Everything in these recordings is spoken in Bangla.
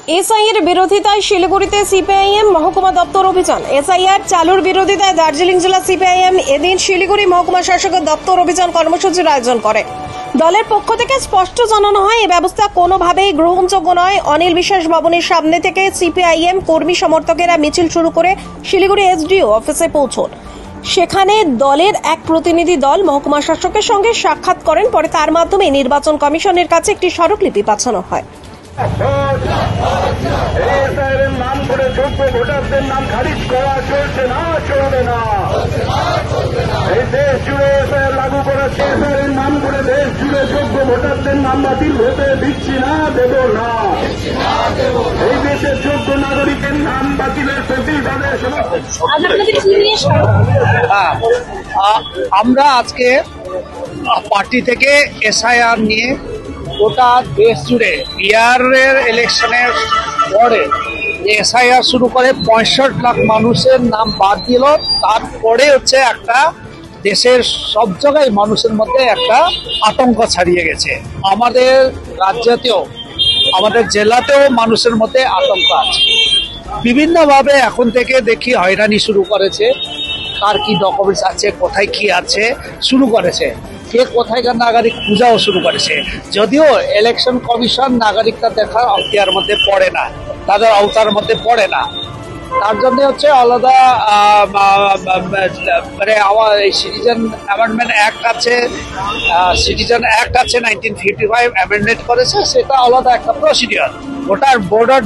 এসআইআর বিরোধিতায় শিলিগুড়িতে সিপিআইএম মহকুমা দপ্তর অভিযান। এসআইআর চালুর বিরোধিতায় দার্জিলিং জেলা সিপিআইএম এদিন শিলিগুড়ি মহকুমা শাসকের দপ্তর অভিযান কর্মসূচির আয়োজন করে। দলের পক্ষ থেকে স্পষ্ট জানানো হয়, এই ব্যবস্থা কোনোভাবেই গ্রহণযোগ্য নয়। অনিল বিশ্বাস ভবনের সামনে থেকে সিপিআইএম কর্মী সমর্থকেরা মিছিল শুরু করে শিলিগুড়ি এসডিও অফিসে পৌঁছন। সেখানে দলের এক প্রতিনিধি দল মহকুমা শাসকের সঙ্গে সাক্ষাৎ করেন। পরে তার মাধ্যমে নির্বাচন কমিশনের কাছে একটি স্মারকলিপি পাঠানো হয়। নাম করে যোগ্য ভোটারদের নাম খারিজ করা চলছে না, চলবে না। এই দেশ জুড়ে এসআইআর লাগু করাচ্ছে। এসআইআর নাম করে দেশ জুড়ে যোগ্য ভোটারদের নাম বাতিল হতে দিচ্ছি না, দেব না। এই দেশের যোগ্য নাগরিকের নাম বাতিলের প্রতিবাদে আমরা আজকে পার্টি থেকে এসআইআর নিয়ে গোটা দেশ জুড়ে বিহারের ইলেকশনের পরে এসআইআর শুরু করে 65 লাখ মানুষের নাম বাদ দিল। তারপরে হচ্ছে একটা দেশের সব জায়গায় মানুষের মধ্যে একটা আতঙ্ক ছাড়িয়ে গেছে। আমাদের রাজ্যতেও আমাদের জেলাতেও মানুষের মধ্যে আতঙ্ক আছে। বিভিন্নভাবে এখন থেকে দেখি হয়রানি শুরু করেছে। কার কি ডকুমেন্টস আছে, কোথায় কি আছে শুরু করেছে। কে কোথায়কার নাগরিক পূজাও শুরু করেছে। যদিও ইলেকশন কমিশন নাগরিকতা দেখার অক্তিয়ার মধ্যে পড়ে না, তাদের আওতার মধ্যে পড়ে না। তার জন্য হচ্ছে আলাদা মানে আমার এই সিটিজেন অ্যামেন্ডমেন্ট অ্যাক্ট আছে, সিটিজেন অ্যাক্ট আছে 1955 অ্যামেন্ডমেন্ট করেছে, সেটা আলাদা একটা প্রসিডিওর। ওটার বর্ডার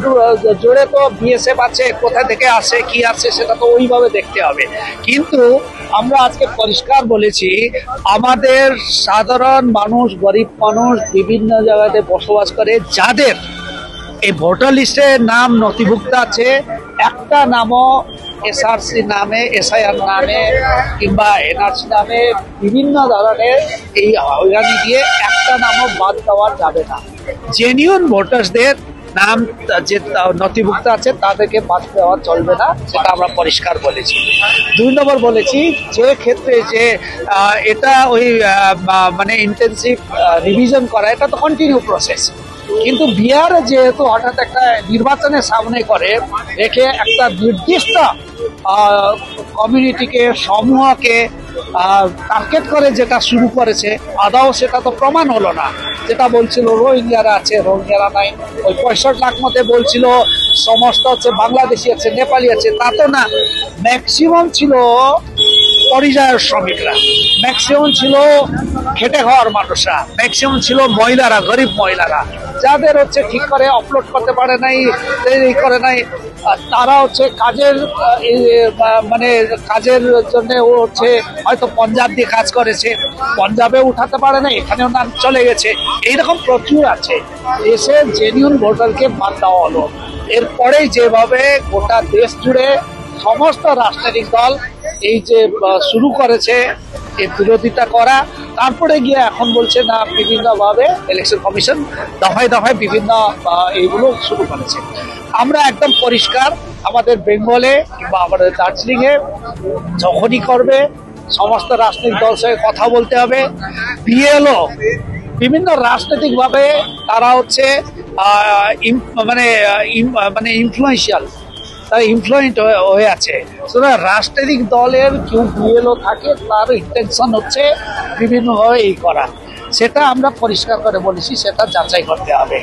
জুড়ে তো বিএসএফ আছে, কোথা থেকে আসে কি আছে সেটা তো ওইভাবে দেখতে হবে। কিন্তু আমরা আজকে পরিষ্কার বলেছি, আমাদের সাধারণ মানুষ, গরিব মানুষ বিভিন্ন জায়গাতে বসবাস করে, যাদের এই ভোটার লিস্টে নাম নথিভুক্ত আছে, একটা নামও এসআরসি নামে, এসআইআর নামে কিংবা এনআরসি নামে বিভিন্ন ধরনের এই হয়রানি দিয়ে একটা নামও বাদ দেওয়া যাবে না। জেনুইন ভোটার্সদের নাম যে নথিভুক্ত আছে তাদেরকে বাদ দেওয়া চলবে না, সেটা আমরা পরিষ্কার বলেছি। 2 নম্বর বলেছি, যে ক্ষেত্রে যে এটা ওই মানে ইন্টেন্সিভ রিভিশন করা, এটা তো কন্টিনিউ প্রসেস। কিন্তু বিহারে যেহেতু হঠাৎ একটা নির্বাচনের সামনে করে রেখে একটা নির্দিষ্ট কমিউনিটিকে, সমূহকে টার্গেট করে যেটা শুরু করেছে, আদৌ সেটা তো প্রমাণ হলো না। যেটা বলছিল রোহিঙ্গারা আছে, রোহিঙ্গারা নাই। ওই 65 লাখ মধ্যে বলছিল সমস্ত হচ্ছে বাংলাদেশি আছে, নেপালি আছে, তা তো না। ম্যাক্সিমাম ছিল পরিযায়ী শ্রমিকরা, ম্যাক্সিমাম ছিল খেটে খাওয়ার মানুষরা, ম্যাক্সিমাম ছিল মহিলারা, গরিব মহিলারা, যাদের হচ্ছে ঠিক করে আপলোড করতে পারে নাই, এই করে নাই। তারা হচ্ছে কাজের মানে কাজের জন্য ও হচ্ছে হয়তো পাঞ্জাব দিয়ে কাজ করেছে, পাঞ্জাবে উঠাতে পারে না, এখানেও নাম চলে গেছে। এইরকম প্রচুর আছে। এসে জেনুইন ভোটারকে বাদ দেওয়া হলো। এরপরেই যেভাবে গোটা দেশ জুড়ে সমস্ত রাজনৈতিক দল এই যে শুরু করেছে এই বিরোধিতা করা, তারপরে গিয়ে এখন বলছে না, বিভিন্নভাবে ইলেকশন কমিশন দফায় দফায় বিভিন্ন এইগুলো শুরু করেছে। আমরা একদম পরিষ্কার, আমাদের বেঙ্গলে কিংবা আমাদের দার্জিলিংয়ে যখনই করবে সমস্ত রাজনৈতিক দলের সঙ্গে কথা বলতে হবে। বিএলও বিভিন্ন রাজনৈতিক ভাবে তারা হচ্ছে মানে ইনফ্লুয়েন্সিয়াল, তারা ইনফ্লুয়েন্ট হয়ে আছে। সুতরাং রাজনৈতিক দলের কেউ বিএলও থাকে, তার ইন্টেনশন হচ্ছে বিভিন্নভাবে এই করা। সেটা আমরা পরিষ্কার করে বলেছি, সেটা যাচাই করতে হবে।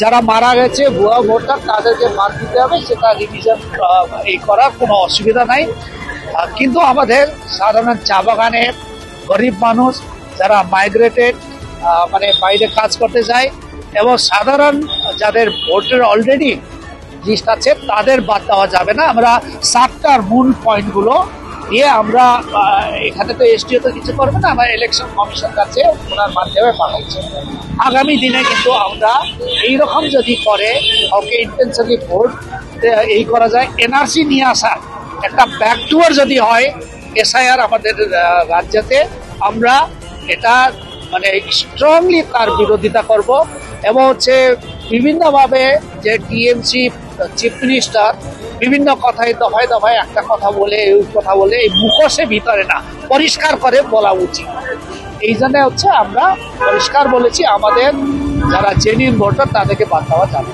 যারা মারা গেছে ভুয়া ভোটার, তাদেরকে বাদ দিতে হবে, সেটা রিভিশন এই করার কোনো অসুবিধা নাই। কিন্তু আমাদের সাধারণ চা বাগানের গরিব মানুষ, যারা মাইগ্রেটেড মানে বাইরে কাজ করতে যায়, এবং সাধারণ যাদের ভোটের অলরেডি লিস্ট আছে, তাদের বাদ দেওয়া যাবে না। আমরা 7টার মূল পয়েন্টগুলো দিয়ে আমরা এখানে তো এসটিও তো কিছু করবে না, আমরা ইলেকশন কমিশন কাছে ওনার মাধ্যমে পাঠাচ্ছি। আগামী দিনে কিন্তু আমরা এইরকম যদি করে ওকে ইন্টেনশনলি ভোট এই করা যায়, এনআরসি নিয়ে আসার একটা ব্যাকডোর যদি হয় এসআইআর আমাদের রাজ্যতে, আমরা এটা মানে স্ট্রংলি তার বিরোধিতা করব। এবং হচ্ছে বিভিন্নভাবে যে টিএমসি চিফ মিনিস্টার বিভিন্ন কথায় দফায় দফায় একটা কথা বলে, ওই কথা বলে, এই মুখোশে ভিতরে না, পরিষ্কার করে বলা উচিত। এই জন্য হচ্ছে আমরা পরিষ্কার বলেছি, আমাদের যারা জেনুইন ভোটার তাদেরকে বাদ দেওয়া যাবে।